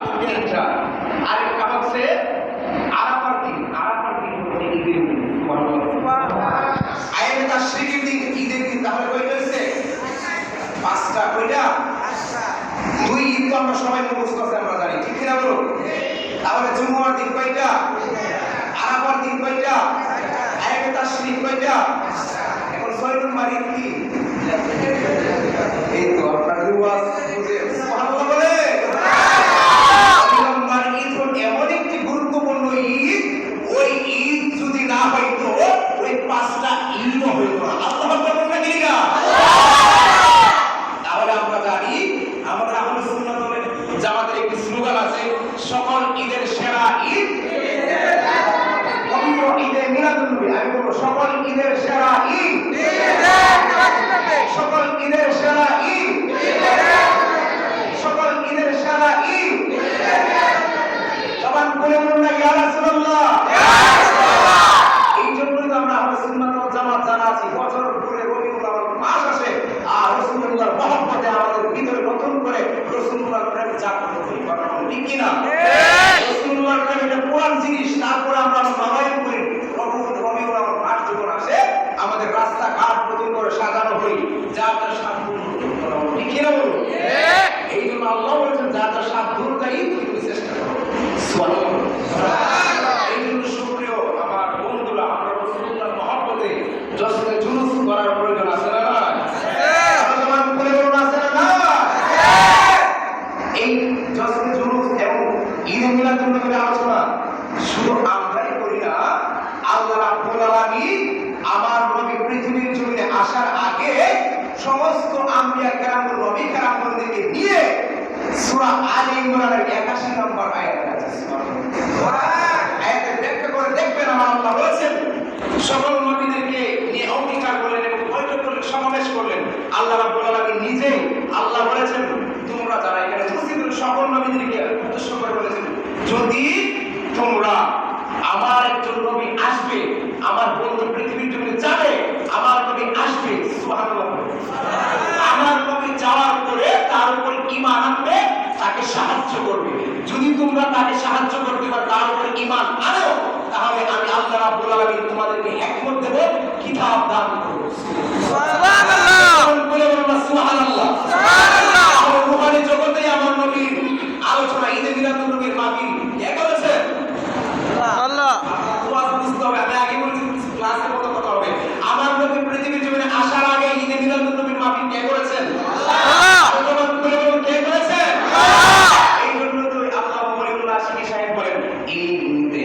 তিনটা আরেকটা হচ্ছে আরাফার দিন হচ্ছে ঈদের দিন। আয়ামে তাশরিকের দিন ঈদের দিন। তাহলে কয়টা হয়েছে? পাঁচটা। কয়টা? দুই ঈদ তো আমরা সবাই মুখস্থ আছে, আমরা জানি, ঠিক কিনা বলো? তাহলে জুমার দিন কয়টা? আরাফার দিন কয়টা? আয়ামে তাশরিক কয়টা? এখন 6 নম্বর ঈদ কি? এই তো আপনার ওয়াজ বুঝে সুবহানাল্লাহ বলে। এমন একটি গুরুত্বপূর্ণ ঈদ, ওই ঈদ যদি না হইতো ওই পাঁচটা ঈদও হইতো না। আল্লাহু আকবার বলবেন কি না? তাহলে আমরা জানি, আমরা আহলে সুন্নাত ওয়াল জামাতের একটি স্লোগান আছে, সকল ঈদের সেরা ঈদ পবিত্র ঈদে মিলাদুন নবী। আমি বলবো সকল ঈদের সেরা ঈদ, সকল ঈদের সেরা ঈদ, সকল ঈদের সেরা ঈদ। সবাই বলে বলুন না ইয়া রাসূলুল্লাহ। এই জন্যই তো আমরা আহলে সুন্নাত ওয়াল জামাত জানা আছি, বছর ঘুরে রবিউল আউয়াল মাস আসে আর রাসূলুল্লাহর মহব্বতে আমাদের ভিতরে নতুন করে রাসূলুল্লাহর প্রেম জাগ্রত করি। কথা বলুন ঠিক কি না? রাসূলুল্লাহর প্রেম এটা পুরান জিনিস। তারপরে আমরা নবায়ন করি, রবিউল আউয়াল মাস যখন আসে আমাদের রাস্তাঘাট নতুন করে সাজানো হই, যা তার সাধ্য নতুন করা হলো, ঠিক কি না বলুন? এই জন্য আল্লাহ বলেছেন যা তার সাধ্য অনুযায়ী তুমি চেষ্টা করো। এই জন্য সুপ্রিয় আমার বন্ধুরা, আমরা রাসূলুল্লাহর মহব্বতে জশ্নে জুলুস করার প্রয়োজন আছে না? আলোচনা করে বলুন আছে না? এই জশ্নে জুলুস এবং ঈদ মিলাদুন নবীর আলোচনা শুধু আমরাই করি না, আল্লাহ রাব্বুল আলামিন আমার নবী পৃথিবীর জমিনে আসার আগে সমস্ত আম্বিয়া কেরাম নবী কেরামদেরকে নিয়ে সূরা আলে ইমরানের 81 নম্বর আয়াত আছে। আয়াতের ব্যাখ্যা করে দেখবেন, আমার আল্লাহ বলেছেন সকল নবীদেরকে নিয়ে অঙ্গীকার করলেন এবং বৈঠক করলেন, সমাবেশ করলেন। আল্লাহ রাব্বুল আলামিন নিজেই আল্লাহ বলেছেন, তোমরা যারা এখানে উপস্থিত সকল নবীদেরকে উদ্দেশ্য করে বলেছেন, যদি তোমরা আমার একজন নবী আসবে, আমার বন্ধু পৃথিবীর জন্য যাবে, আমার নবী আসবে, সুবহানাল্লাহ, আমার নবী যাওয়ার পরে তার উপর ঈমান আনবে, তাকে সাহায্য করবে। যদি তোমরা তাকে সাহায্য করতে বা তার উপর ঈমান আনো, তাহলে আমি আল্লাহ রাব্বুল আলামিন তোমাদেরকে হিকমত দেব, কিতাব দান করব। সুবহানাল্লাহ বলে বলুন সুবহানাল্লাহ। সুবহানাল্লাহ। আমার রূহানি জগতে আমার নবীর আলোচনা, ঈদে মিলাদুন নবীর মাহফিল কে করেছে? আল্লাহ। ওয়াজ বুঝতে হবে, আমি আগে বলেছি ক্লাসের মতো কথা হবে। আমার নবী পৃথিবীর জমিনে আসার আগে ঈদে মিলাদুন নবীর মাহফিল কে করেছেন? আল্লাহ। আলোচনা করে বলুন কে করেছেন? আল্লাহ। এই জন্য তো আল্লাহ ওলিউল্লাহ আশিকি সাহেব বলেন, ঈদে